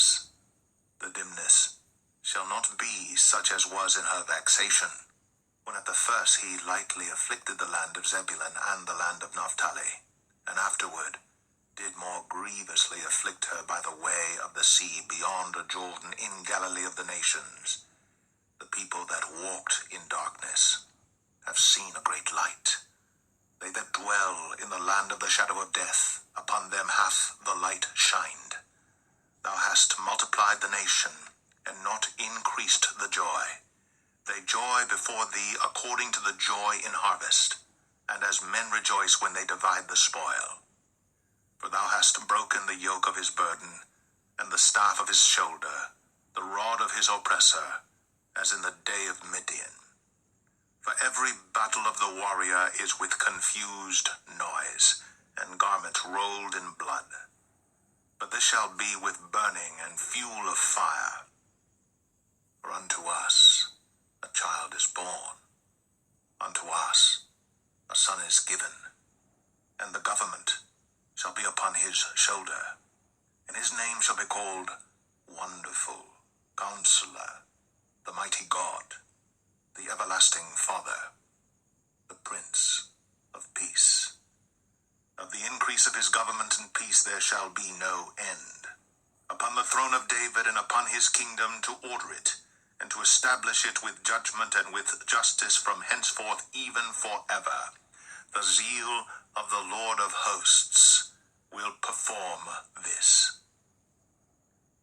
darkness. The dimness shall not be such as was in her vexation, when at the first he lightly afflicted the land of Zebulun and the land of Naphtali, and afterward did more grievously afflict her by the way of the sea beyond the Jordan in Galilee of the nations. The people that walked in darkness have seen a great light. They that dwell in the land of the shadow of death, upon them hath the light shined. Thou hast multiplied the nation, and not increased the joy. They joy before thee according to the joy in harvest, and as men rejoice when they divide the spoil. For thou hast broken the yoke of his burden, and the staff of his shoulder, the rod of his oppressor, as in the day of Midian. For every battle of the warrior is with confused noise, and garments rolled in blood. But this shall be with burning and fuel of fire. For unto us a child is born, unto us a son is given, and the government shall be upon his shoulder, and his name shall be called Wonderful, Counselor, the Mighty God, the Everlasting Father, the Prince of Peace. Of the increase of his government and peace there shall be no end, upon the throne of David and upon his kingdom, to order it, and to establish it with judgment and with justice from henceforth even forever. The zeal of the Lord of hosts will perform this.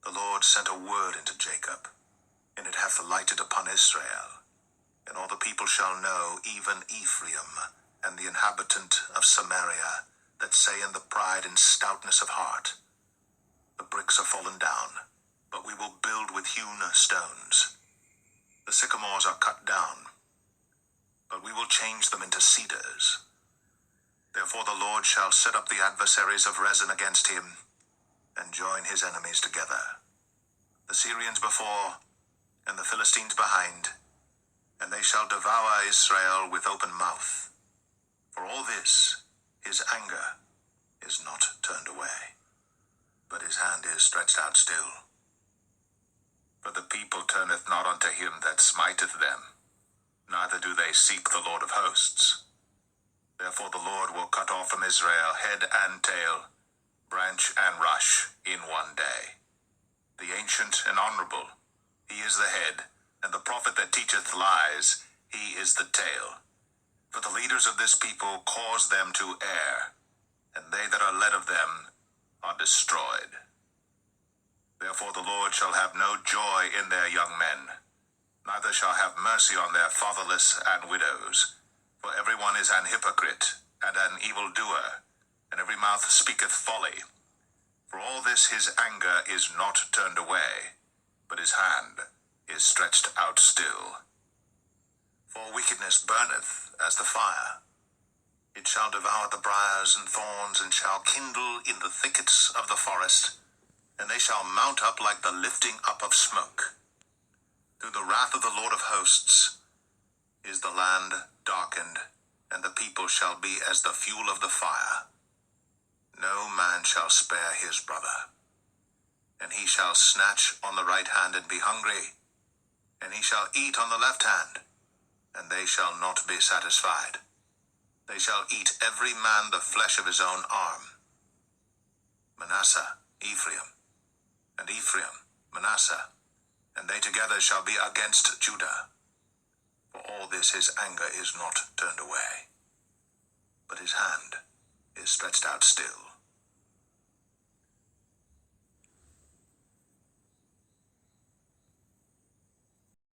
The Lord sent a word into Jacob, and it hath lighted upon Israel. And all the people shall know, even Ephraim, and the inhabitant of Samaria, that say in the pride and stoutness of heart, the bricks are fallen down, but we will build with hewn stones. The sycamores are cut down, but we will change them into cedars. Therefore the Lord shall set up the adversaries of Rezin against him, and join his enemies together, the Syrians before, and the Philistines behind, and they shall devour Israel with open mouth. For all this his anger is not turned away, but his hand is stretched out still. For the people turneth not unto him that smiteth them, neither do they seek the Lord of hosts. Therefore the Lord will cut off from Israel head and tail, branch and rush in one day. The ancient and honorable, he is the head, and the prophet that teacheth lies, he is the tail. For the leaders of this people cause them to err, and they that are led of them are destroyed. Therefore the Lord shall have no joy in their young men, neither shall have mercy on their fatherless and widows. For every one is an hypocrite, and an evildoer, and every mouth speaketh folly. For all this his anger is not turned away, but his hand is stretched out still. For wickedness burneth as the fire. It shall devour the briars and thorns, and shall kindle in the thickets of the forest, and they shall mount up like the lifting up of smoke. Through the wrath of the Lord of hosts is the land darkened, and the people shall be as the fuel of the fire. No man shall spare his brother. And he shall snatch on the right hand and be hungry, and he shall eat on the left hand, and they shall not be satisfied. They shall eat every man the flesh of his own arm. Manasseh, Ephraim, and Ephraim, Manasseh, and they together shall be against Judah. For all this his anger is not turned away, but his hand is stretched out still.